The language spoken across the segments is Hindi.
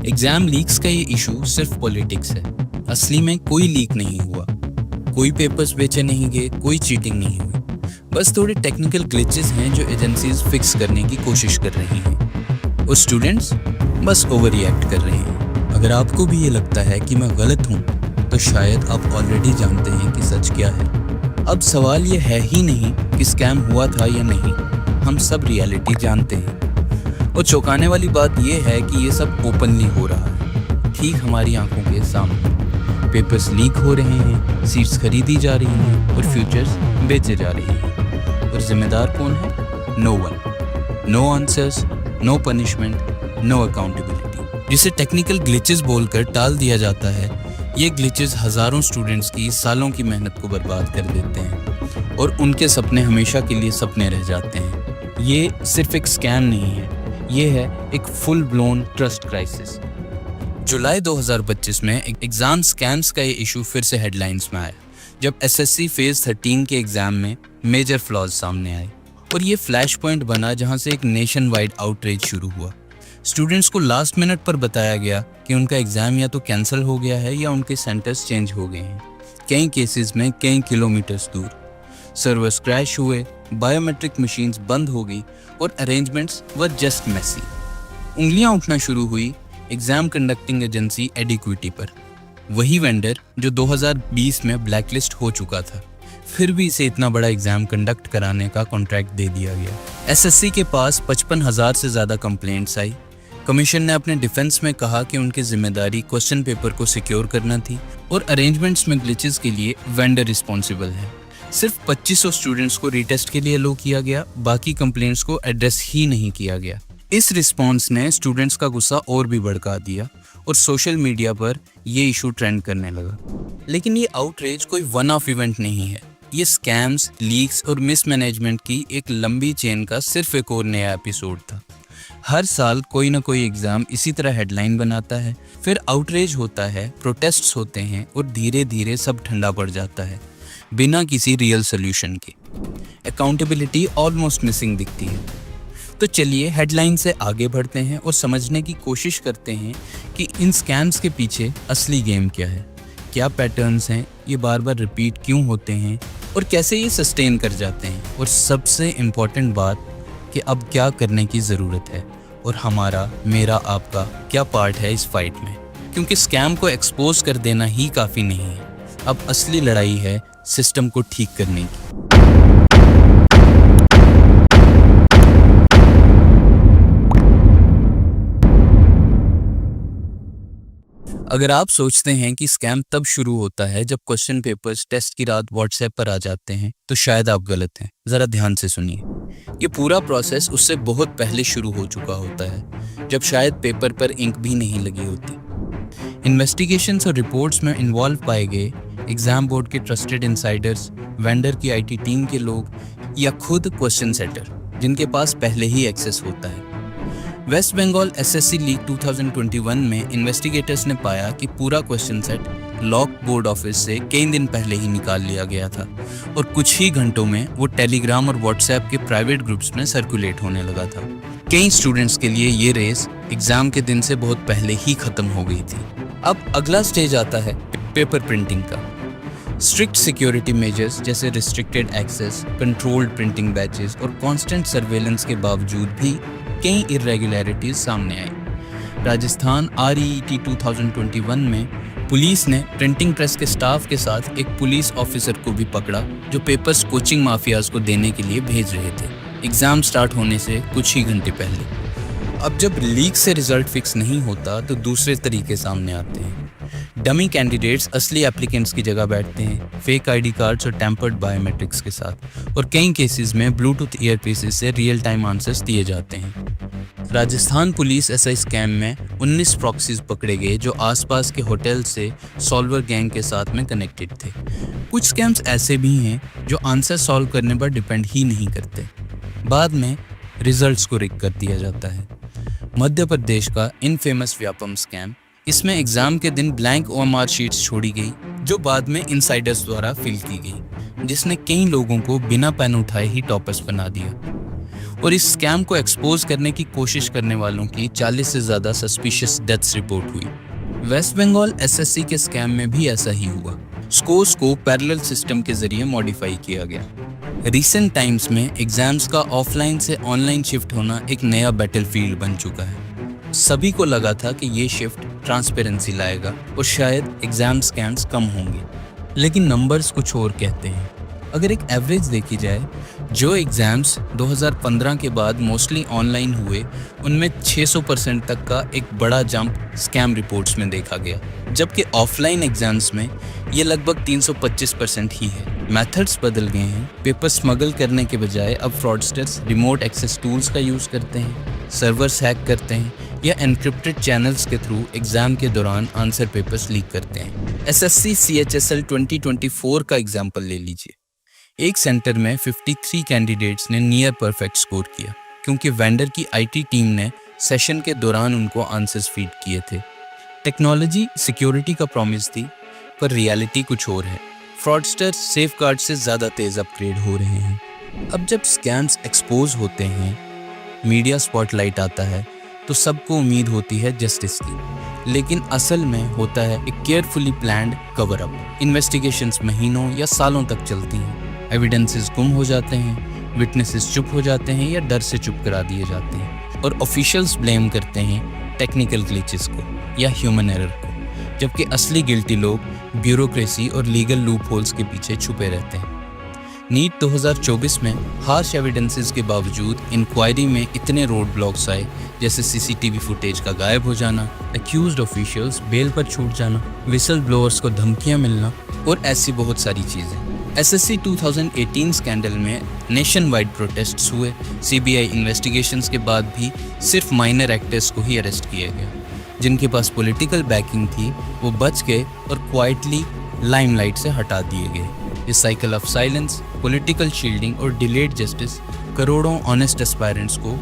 एग्जाम लीक्स का ये इशू सिर्फ पॉलिटिक्स है। असली में कोई लीक नहीं हुआ, कोई पेपर्स बेचे नहीं गए, कोई चीटिंग नहीं हुई। बस थोड़े टेक्निकल ग्लिचेस हैं जो एजेंसीज फिक्स करने की कोशिश कर रही हैं और स्टूडेंट्स बस ओवर रिएक्ट कर रहे हैं। अगर आपको भी ये लगता है कि मैं गलत हूँ तो शायद आप ऑलरेडी जानते हैं कि सच क्या है। अब सवाल ये है ही नहीं कि स्कैम हुआ था या नहीं, हम सब रियलिटी जानते हैं। और चौंकाने वाली बात यह है कि ये सब ओपनली हो रहा है, ठीक हमारी आंखों के सामने। पेपर्स लीक हो रहे हैं, सीट्स खरीदी जा रही हैं और फ्यूचर्स बेचे जा रहे हैं। और जिम्मेदार कौन है? No one. No answers, no punishment, no accountability. जिसे टेक्निकल ग्लिचेस बोलकर टाल दिया जाता है, ये ग्लिचेस हज़ारों स्टूडेंट्स की सालों की मेहनत को बर्बाद कर देते हैं और उनके सपने हमेशा के लिए सपने रह जाते हैं। ये सिर्फ एक स्कैम नहीं है, ये है एक फुल ब्लोन ट्रस्ट क्राइसिस। जुलाई 2025 में एग्जाम स्कैम्स का ये इशू फिर से हेडलाइंस में आया जब एसएससी फेज 13 के एग्जाम में मेजर फ्लॉज सामने आए और ये फ्लैश पॉइंट बना जहां से एक नेशन वाइड आउटरीच शुरू हुआ। स्टूडेंट्स को लास्ट मिनट पर बताया गया कि उनका एग्जाम या तो कैंसिल हो गया है या उनके सेंटर्स चेंज हो गए हैं, कई केसेस में कई किलोमीटर्स दूर। सर्वर्स क्रैश हुए, बायोमेट्रिक मशीन्स बंद हो गई और अरेंजमेंट्स वर जस्ट मेसी। उंगलियां उठना शुरू हुई एग्जाम कंडक्टिंग एजेंसी एडिक्विटी पर, वही वेंडर जो 2020 में ब्लैकलिस्ट हो चुका था, फिर भी इसे इतना बड़ा एग्जाम कंडक्ट कराने का कॉन्ट्रैक्ट दे दिया गया। एसएससी के पास 55,000 से ज़्यादा कंप्लेंट्स आई। कमीशन ने अपने डिफेंस में कहा कि उनकी जिम्मेदारी क्वेश्चन पेपर को सिक्योर करना थी और अरेंजमेंट्स में ग्लिचेस के लिए वेंडर रिस्पॉन्सिबल है। सिर्फ 2500 स्टूडेंट्स को रीटेस्ट के लिए अलो किया गया, बाकी कंप्लेंट्स को एड्रेस ही नहीं किया गया। इस रिस्पॉन्स ने स्टूडेंट्स का गुस्सा और भी भड़का दिया और सोशल मीडिया पर ये इशू ट्रेंड करने लगा। लेकिन ये आउटरीच कोई वन ऑफ इवेंट नहीं है, ये स्कैम्स, लीक्स और मिसमैनेजमेंट की एक लंबी चेन का सिर्फ एक और नया एपिसोड था। हर साल कोई ना कोई एग्जाम इसी तरह हेडलाइन बनाता है, फिर आउटरीच होता है, प्रोटेस्ट्स होते हैं और धीरे धीरे सब ठंडा पड़ जाता है बिना किसी रियल सोल्यूशन के। अकाउंटेबिलिटी ऑलमोस्ट मिसिंग दिखती है। तो चलिए हेडलाइन से आगे बढ़ते हैं और समझने की कोशिश करते हैं कि इन स्कैम्स के पीछे असली गेम क्या है, क्या पैटर्न्स हैं, ये बार बार रिपीट क्यों होते हैं और कैसे ये सस्टेन कर जाते हैं। और सबसे इम्पॉर्टेंट बात कि अब क्या करने की ज़रूरत है और हमारा, मेरा, आपका क्या पार्ट है इस फाइट में। क्योंकि स्कैम को एक्सपोज कर देना ही काफ़ी नहीं है, अब असली लड़ाई है सिस्टम को ठीक करने की। अगर आप सोचते हैं कि स्कैम तब शुरू होता है जब क्वेश्चन पेपर्स टेस्ट की रात व्हाट्सएप पर आ जाते हैं, तो शायद आप गलत हैं। ज़रा ध्यान से सुनिए, ये पूरा प्रोसेस उससे बहुत पहले शुरू हो चुका होता है, जब शायद पेपर पर इंक भी नहीं लगी होती। इन्वेस्टिगेशंस और रिपोर्ट्स में इन्वॉल्व पाए गए एग्जाम बोर्ड के ट्रस्टेड इनसाइडर्स, वेंडर की आईटी टीम के लोग या खुद क्वेश्चन सेटर जिनके पास पहले ही एक्सेस होता है। वेस्ट बंगाल एसएससी लीक 2021 में इन्वेस्टिगेटर्स ने पाया कि पूरा question set lock board office से कई दिन पहले ही निकाल लिया गया था और कुछ ही घंटों में वो टेलीग्राम और व्हाट्सएप के प्राइवेट ग्रुप्स में सर्कुलेट होने लगा था। कई स्टूडेंट्स के लिए ये रेस एग्जाम के दिन से बहुत पहले ही खत्म हो गई थी। अब अगला स्टेज आता है पेपर प्रिंटिंग का। स्ट्रिक्ट सिक्योरिटी मेजर्स जैसे restricted access, controlled printing batches और कांस्टेंट सर्वेलेंस के बावजूद भी कई इरेगुलरिटीज सामने आई। राजस्थान REET 2021 में पुलिस ने प्रिंटिंग प्रेस के स्टाफ के साथ एक पुलिस ऑफिसर को भी पकड़ा जो पेपर्स कोचिंग माफियाज को देने के लिए भेज रहे थे, एग्जाम स्टार्ट होने से कुछ ही घंटे पहले। अब जब लीक से रिजल्ट फिक्स नहीं होता तो दूसरे तरीके सामने आते हैं। डमी कैंडिडेट्स असली एप्लीकेंट्स की जगह बैठते हैं, फेक आईडी कार्ड्स और टेम्पर्ड बायोमेट्रिक्स के साथ, और कई केसेस में ब्लूटूथ ईयरपीसेस से रियल टाइम आंसर्स दिए जाते हैं। राजस्थान पुलिस एसआई स्कैम में 19 प्रॉक्सीज पकड़े गए जो आसपास के होटल से सॉल्वर गैंग के साथ में कनेक्टेड थे। कुछ स्कैम्स ऐसे भी हैं जो आंसर सॉल्व करने पर डिपेंड ही नहीं करते, बाद में रिजल्ट्स को रिग कर दिया जाता है। मध्य प्रदेश का इनफेमस व्यापम स्कैम, इसमें एग्जाम के दिन ब्लैंक OMR शीट्स छोड़ी गई जो बाद में इनसाइडर्स द्वारा फिल की गई, जिसने कई लोगों को बिना पेन उठाए ही टॉपर्स बना दिया। और इस स्कैम को एक्सपोज करने की कोशिश करने वालों की 40 से ज़्यादा सस्पिशियस डेथ्स रिपोर्ट हुई। वेस्ट बंगाल एसएससी के स्कैम में भी ऐसा ही हुआ। स्कोर्स को पैरेलल सिस्टम के जरिए मॉडिफाई किया गया। रिसेंट टाइम्स में एग्जाम्स का ऑफलाइन से ऑनलाइन शिफ्ट होना एक नया बैटलफील्ड बन चुका है। सभी को लगा था कि ये शिफ्ट ट्रांसपेरेंसी लाएगा और शायद एग्जाम स्कैम्स कम होंगे, लेकिन नंबर्स कुछ और कहते हैं। अगर एक एवरेज देखी जाए, जो एग्ज़ाम्स 2015 के बाद मोस्टली ऑनलाइन हुए, उनमें 600% तक का एक बड़ा जंप स्कैम रिपोर्ट्स में देखा गया, जबकि ऑफलाइन एग्ज़ाम्स में ये लगभग 325% ही है। मेथड्स बदल गए हैं। पेपर स्मगल करने के बजाय अब फ्रॉडस्टर्स रिमोट एक्सेस टूल्स का यूज़ करते हैं, सर्वर्स हैक करते हैं या एनक्रिप्टेड चैनल्स के थ्रू एग्ज़ाम के दौरान आंसर पेपर्स लीक करते हैं। एसएससी CHSL 2024 का एग्जाम्पल ले लीजिए। एक सेंटर में 53 कैंडिडेट्स ने नियर परफेक्ट स्कोर किया, क्योंकि वेंडर की IT टीम ने सेशन के दौरान उनको आंसर्स फीड किए थे। टेक्नोलॉजी सिक्योरिटी का प्रॉमिस थी, पर रियलिटी कुछ और है। फ्रॉडस्टर्स सेफगार्ड से ज़्यादा तेज़ अपग्रेड हो रहे हैं। अब जब स्कैम्स एक्सपोज होते हैं, मीडिया स्पॉटलाइट आता है, तो सबको उम्मीद होती है जस्टिस की, लेकिन असल में होता है एक carefully planned cover up. Investigations महीनों या सालों तक चलती हैं, एविडेंसेस गुम हो जाते हैं, विटनेसेस चुप हो जाते हैं या डर से चुप करा दिए जाते हैं, और ऑफिशियल्स ब्लेम करते हैं टेक्निकल ग्लिचेस को या ह्यूमन एरर को, जबकि असली गिल्टी लोग ब्यूरोक्रेसी और लीगल लूपहोल्स के पीछे छुपे रहते हैं। नीट 2024 में हार्श एविडेंसेस के बावजूद इंक्वायरी में इतने रोड ब्लॉक्स आए, जैसे CCTV फुटेज का गायब हो जाना, एक्यूज्ड ऑफिशियल्स बेल पर छूट जाना, विसल ब्लोअर्स को धमकियां मिलना और ऐसी बहुत सारी चीज़ें। SSC 2018 स्कैंडल में नेशन वाइड प्रोटेस्ट्स हुए। CBI इन्वेस्टिगेशंस के बाद भी सिर्फ माइनर एक्टर्स को ही अरेस्ट किया गया। जिनके पास पॉलिटिकल बैकिंग थी वो बच गए और क्वाइटली लाइमलाइट से हटा दिए गए। ये cycle of silence, political shielding और डिलेड जस्टिस करोड़ों ऑनेस्ट एस्पायरेंट्स को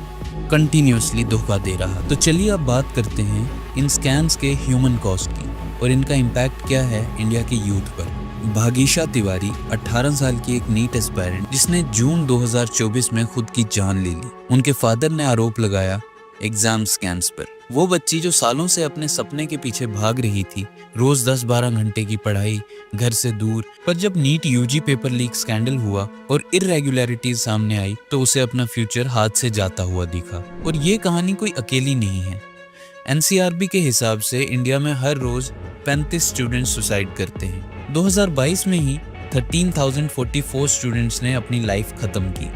कंटिन्यूसली धोखा दे रहा। तो चलिए अब बात करते हैं इन स्कैम्स के ह्यूमन कॉस्ट की और इनका इम्पैक्ट क्या है इंडिया के यूथ पर। भागीशा तिवारी 18 साल की एक नीट एस्पायरेंट जिसने जून 2024 में खुद की जान ले ली। उनके फादर ने आरोप लगाया एग्जाम स्कैम्स पर। वो बच्ची जो सालों से अपने सपने के पीछे भाग रही थी, रोज 10-12 घंटे की पढ़ाई, घर से दूर, पर जब NEET UG paper leak scandal हुआ और इरेगुलरिटीज सामने आई तो उसे अपना फ्यूचर हाथ से जाता हुआ दिखा। और ये कहानी कोई अकेली नहीं है। NCRB के हिसाब से इंडिया में हर रोज 35 स्टूडेंट्स सुसाइड करते हैं। 2022 में ही 13,044 स्टूडेंट्स ने अपनी लाइफ खत्म की।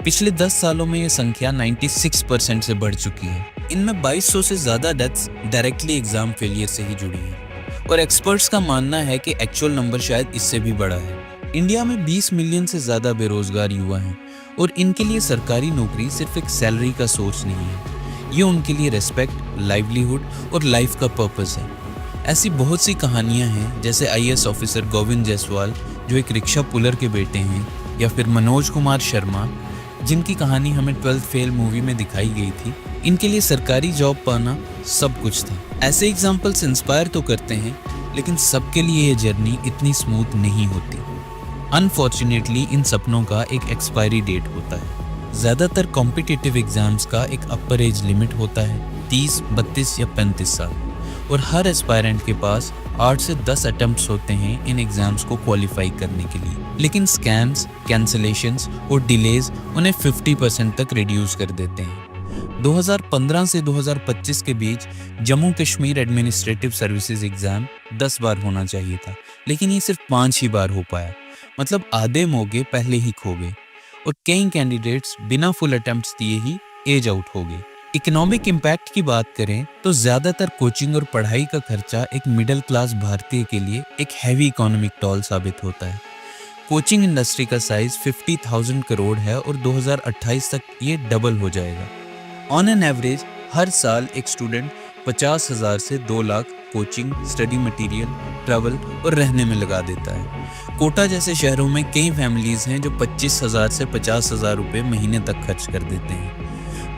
पिछले 10 सालों में ये संख्या 96% से बढ़ चुकी है। इनमें 2200 से ज़्यादा डेथ्स डायरेक्टली एग्जाम फेलियर से ही जुड़ी हैं और एक्सपर्ट्स का मानना है कि एक्चुअल नंबर शायद इससे भी बड़ा है। इंडिया में 20 मिलियन से ज़्यादा बेरोजगार युवा हैं और इनके लिए सरकारी नौकरी सिर्फ एक सैलरी का सोर्स नहीं है, ये उनके लिए रेस्पेक्ट, लाइवलीहुड और लाइफ का पर्पस है। ऐसी बहुत सी कहानियां हैं, जैसे IAS ऑफिसर गोविंद जायसवाल जो एक रिक्शा पुलर के बेटे हैं, या फिर मनोज कुमार शर्मा जिनकी कहानी हमें 12th फेल मूवी में दिखाई गई थी। इनके लिए सरकारी जॉब पाना सब कुछ था। ऐसे एग्जाम्पल्स इंस्पायर तो करते हैं, लेकिन सबके लिए ये जर्नी इतनी स्मूथ नहीं होती। अनफॉर्चुनेटली इन सपनों का एक एक्सपायरी डेट होता है। ज़्यादातर कॉम्पिटिटिव एग्जाम्स का एक अपर एज लिमिट होता है, 30, 32 या 35 साल, और हर एस्पायरेंट के पास 8 से 10 अटेम्प्ट्स होते हैं इन एग्जाम्स को क्वालिफाई करने के लिए। लेकिन स्कैम्स, कैंसलेशंस और डिलेज उन्हें 50% तक रिड्यूस कर देते हैं। 2015 से 2025 के बीच Jammu Kashmir administrative services exam 10 बार होना चाहिए था, लेकिन ये सिर्फ 5 ही बार हो पाया। मतलब आधे मौके पहले ही खो गए और कई कैंडिडेट्स बिना फुल अटेम्प्ट्स दिए ही एज आउट हो गए। इकोनॉमिक इम्पैक्ट की बात करें तो ज़्यादातर कोचिंग और पढ़ाई का खर्चा एक मिडिल क्लास भारतीय के लिए एक हैवी इकोनॉमिक टॉल साबित होता है। कोचिंग इंडस्ट्री का साइज 50,000 करोड़ है और 2028 तक ये डबल हो जाएगा। ऑन एन एवरेज हर साल एक स्टूडेंट 50,000 से 2 lakh coaching, study material, travel और रहने में लगा देता है। कोटा जैसे शहरों में कई फैमिलीज हैं जो 25,000 से 50,000 रुपये महीने तक खर्च कर देते हैं।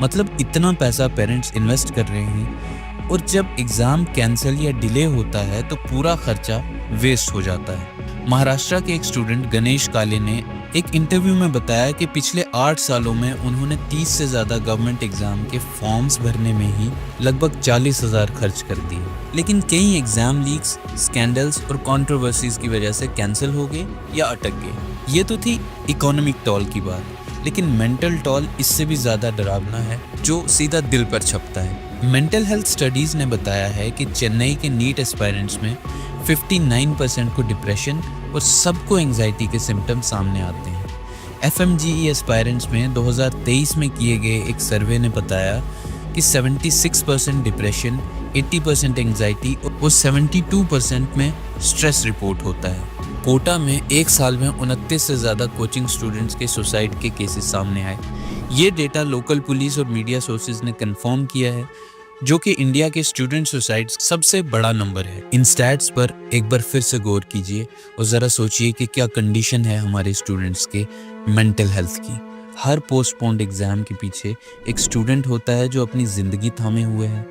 मतलब इतना पैसा पेरेंट्स इन्वेस्ट कर रहे हैं और जब एग्ज़ाम कैंसिल या डिले होता है तो पूरा खर्चा वेस्ट हो जाता है। महाराष्ट्र के एक स्टूडेंट गणेश काले ने एक इंटरव्यू में बताया कि पिछले 8 सालों में उन्होंने 30 से ज़्यादा गवर्नमेंट एग्ज़ाम के फॉर्म्स भरने में ही लगभग 40,000 खर्च कर दिए। लेकिन कई एग्ज़ाम लीक्स, स्कैंडल्स और कंट्रोवर्सीज की वजह से कैंसिल हो गए या अटक गए। ये तो थी इकोनॉमिक टॉल की बात, लेकिन मेंटल टॉल इससे भी ज़्यादा डरावना है, जो सीधा दिल पर छपता है। मेंटल हेल्थ स्टडीज़ ने बताया है कि चेन्नई के नीट एस्पायरेंट्स में 59% को डिप्रेशन और सबको एंजाइटी के सिम्टम्स सामने आते हैं। FMGE एस्पायरेंट्स में 2023 में किए गए एक सर्वे ने बताया कि 76% डिप्रेशन, 80% एंजाइटी और 72% में स्ट्रेस रिपोर्ट होता है। कोटा में एक साल में 29 से ज़्यादा कोचिंग स्टूडेंट्स के सुसाइड के केसेस सामने आए। ये डेटा लोकल पुलिस और मीडिया सोर्सेज ने कंफर्म किया है, जो कि इंडिया के स्टूडेंट सुसाइड सबसे बड़ा नंबर है। इन स्टैट्स पर एक बार फिर से गौर कीजिए और ज़रा सोचिए कि क्या कंडीशन है हमारे स्टूडेंट्स के मेंटल हेल्थ की। हर पोस्टपोन्ड एग्ज़ाम के पीछे एक स्टूडेंट होता है जो अपनी ज़िंदगी थामे हुए है,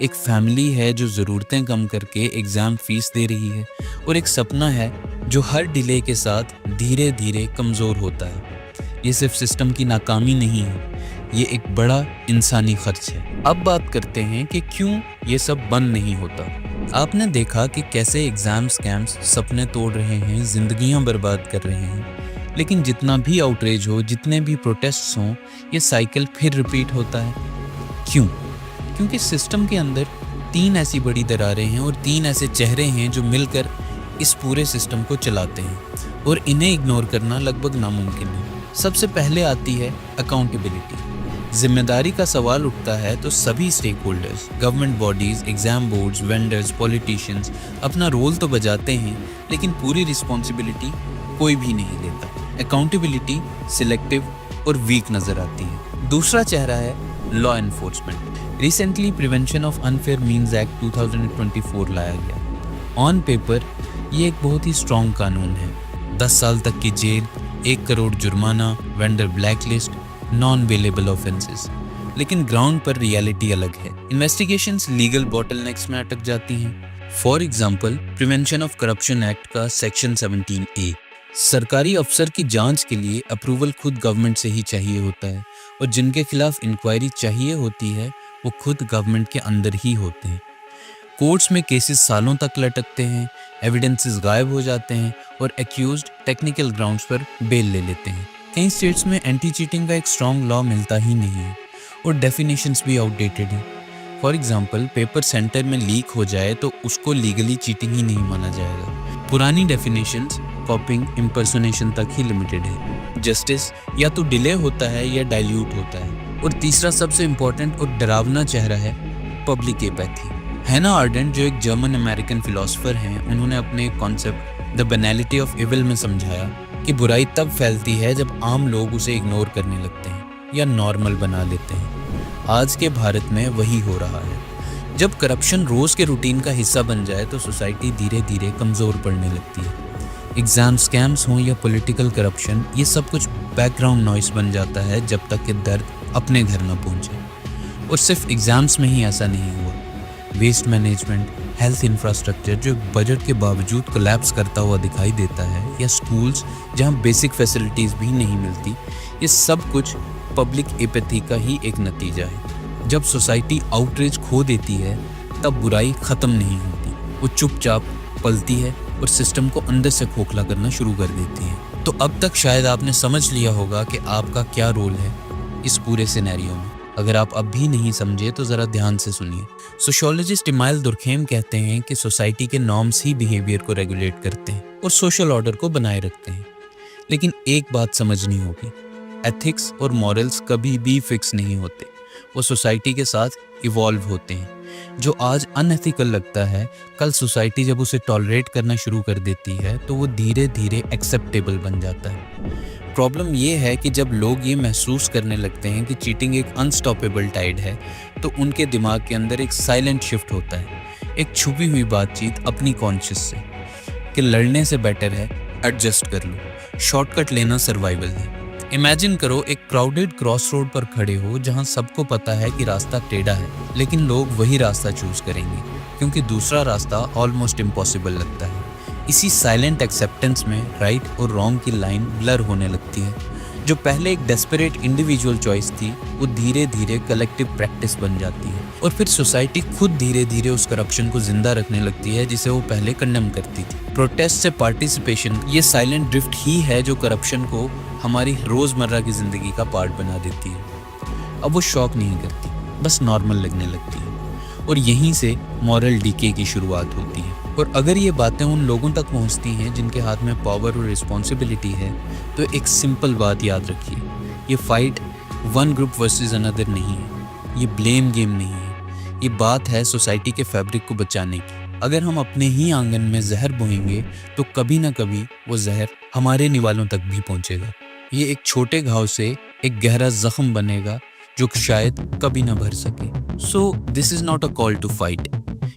एक फैमिली है जो ज़रूरतें कम करके एग्ज़ाम फीस दे रही है, और एक सपना है जो हर डिले के साथ धीरे धीरे कमज़ोर होता है। ये सिर्फ सिस्टम की नाकामी नहीं है, ये एक बड़ा इंसानी खर्च है। अब बात करते हैं कि क्यों ये सब बंद नहीं होता। आपने देखा कि कैसे एग्ज़ाम स्कैम्स सपने तोड़ रहे हैं, जिंदगियां बर्बाद कर रहे हैं, लेकिन जितना भी आउटरीच हो, जितने भी प्रोटेस्ट्स हों, ये साइकिल फिर रिपीट होता है। क्यों? क्योंकि सिस्टम के अंदर 3 ऐसी बड़ी दरारें हैं और 3 ऐसे चेहरे हैं जो मिलकर इस पूरे सिस्टम को चलाते हैं, और इन्हें इग्नोर करना लगभग नामुमकिन है। सबसे पहले आती है अकाउंटेबिलिटी। जिम्मेदारी का सवाल उठता है तो सभी stakeholders, government bodies, exam boards, vendors, politicians अपना रोल तो बजाते हैं, लेकिन पूरी रिस्पॉन्सिबिलिटी कोई भी नहीं लेता। अकाउंटेबिलिटी सिलेक्टिव और वीक नजर आती है। दूसरा चेहरा है law enforcement. Recently prevention of unfair means act 2024 लाया गया। ऑन पेपर ये एक बहुत ही स्ट्रॉन्ग कानून है। 10 साल तक की जेल, 1 करोड़ जुर्माना, वेंडर ब्लैकलिस्ट, नॉन वेलेबल ऑफेंसेस। लेकिन ग्राउंड पर रियलिटी अलग है। इन्वेस्टिगेशंस लीगल बॉटलनेक्स में अटक जाती हैं। For example, prevention of corruption act का सेक्शन 17A, सरकारी अफसर की जांच के लिए अप्रूवल खुद गवर्नमेंट से ही चाहिए होता है, और जिनके खिलाफ इंक्वायरी चाहिए होती है वो खुद गवर्नमेंट के अंदर ही होते हैं। कोर्ट्स में केसेस सालों तक लटकते हैं, एविडेंसेस गायब हो जाते हैं और एक्यूज्ड टेक्निकल ग्राउंड्स पर बेल ले लेते हैं। कई स्टेट्स में एंटी चीटिंग का एक स्ट्रॉन्ग लॉ मिलता ही नहीं है और डेफिनेशंस भी आउटडेटेड हैं। फॉर एग्जांपल, पेपर सेंटर में लीक हो जाए तो उसको लीगली चीटिंग ही नहीं माना जाएगा। पुरानी डेफिनेशंस कॉपिंग, इम्पर्सोनेशन तक ही लिमिटेड है। जस्टिस या तो डिले होता है या डाइल्यूट होता है। और तीसरा सबसे इम्पोर्टेंट और डरावना चेहरा है पब्लिक एपैथी। हैना आर्डेंट, जो एक जर्मन अमेरिकन फिलोसोफर हैं, उन्होंने अपने कॉन्सेप्ट द बेनालिटी ऑफ इविल में समझाया कि बुराई तब फैलती है जब आम लोग उसे इग्नोर करने लगते हैं या नॉर्मल बना लेते हैं। आज के भारत में वही हो रहा है। जब करप्शन रोज़ के रूटीन का हिस्सा बन जाए तो सोसाइटी धीरे धीरे कमज़ोर पड़ने लगती है। एग्ज़ाम स्कैम्स हों या पॉलिटिकल करप्शन, ये सब कुछ बैकग्राउंड नॉइस बन जाता है जब तक कि दर्द अपने घर न पहुँचे। और सिर्फ एग्ज़ाम्स में ही ऐसा नहीं हुआ। वेस्ट मैनेजमेंट, हेल्थ इंफ्रास्ट्रक्चर जो बजट के बावजूद कोलैप्स करता हुआ दिखाई देता है, या स्कूल्स जहां बेसिक फैसिलिटीज़ भी नहीं मिलती, ये सब कुछ पब्लिक एपैथी का ही एक नतीजा है। जब सोसाइटी आउटरीच खो देती है तब बुराई ख़त्म नहीं होती, वो चुपचाप पलती है और सिस्टम को अंदर से खोखला करना शुरू कर देती है। तो अब तक शायद आपने समझ लिया होगा कि आपका क्या रोल है इस पूरे सिनेरियो में। अगर आप अब भी नहीं समझे तो ज़रा ध्यान से सुनिए। सोशियोलॉजिस्ट इमाइल दुर्खेम कहते हैं कि सोसाइटी के नॉर्म्स ही बिहेवियर को रेगुलेट करते हैं और सोशल ऑर्डर को बनाए रखते हैं। लेकिन एक बात समझनी होगी, एथिक्स और मॉरल्स कभी भी फिक्स नहीं होते, वो सोसाइटी के साथ इवॉल्व होते हैं। जो आज अनएथिकल लगता है, कल सोसाइटी जब उसे टॉलरेट करना शुरू कर देती है तो वो धीरे धीरे एक्सेप्टेबल बन जाता है। प्रॉब्लम ये है कि जब लोग ये महसूस करने लगते हैं कि चीटिंग एक अनस्टॉपेबल टाइड है, तो उनके दिमाग के अंदर एक साइलेंट शिफ्ट होता है, एक छुपी हुई बातचीत अपनी कॉन्शियस से, कि लड़ने से बेटर है एडजस्ट कर लो, शॉर्टकट लेना सर्वाइवल है। इमेजिन करो एक क्राउडेड क्रॉस रोड पर खड़े हो जहां सबको पता है कि रास्ता टेढ़ा है, लेकिन लोग वही रास्ता चूज करेंगे क्योंकि दूसरा रास्ता ऑलमोस्ट इम्पॉसिबल लगता है। इसी साइलेंट एक्सेप्टेंस में राइट और रॉन्ग की लाइन ब्लर होने लगती है। जो पहले एक डेस्परेट इंडिविजुअल चॉइस थी, वो धीरे धीरे कलेक्टिव प्रैक्टिस बन जाती है और फिर सोसाइटी खुद धीरे धीरे उस करप्शन को जिंदा रखने लगती है जिसे वो पहले कंडेम करती थी। प्रोटेस्ट से पार्टिसिपेशन, ये साइलेंट ड्रिफ्ट ही है जो करप्शन को हमारी रोजमर्रा की जिंदगी का पार्ट बना देती है। अब वो शॉक नहीं करती, बस नॉर्मल लगने लगती है और यहीं से मॉरल डीके की शुरुआत होती है। और अगर ये बातें उन लोगों तक पहुंचती हैं जिनके हाथ में पावर और रिस्पॉन्सिबिलिटी है, तो एक सिंपल बात याद रखिए, ये fight one group versus another नहीं है, ये ब्लेम गेम नहीं है, ये बात है सोसाइटी के फैब्रिक को बचाने की। अगर हम अपने ही आंगन में जहर बोएंगे तो कभी ना कभी वो जहर हमारे निवालों तक भी पहुंचेगा। ये एक छोटे घाव से एक गहरा जख्म बनेगा जो शायद कभी ना भर सके। So this is not a call to fight,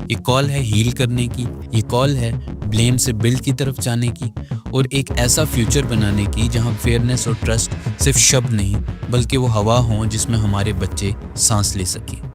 ये कॉल है हील करने की, ये कॉल है ब्लेम से बिल्ड की तरफ जाने की और एक ऐसा फ्यूचर बनाने की जहां फेयरनेस और ट्रस्ट सिर्फ शब्द नहीं बल्कि वो हवा हों जिसमें हमारे बच्चे सांस ले सकें।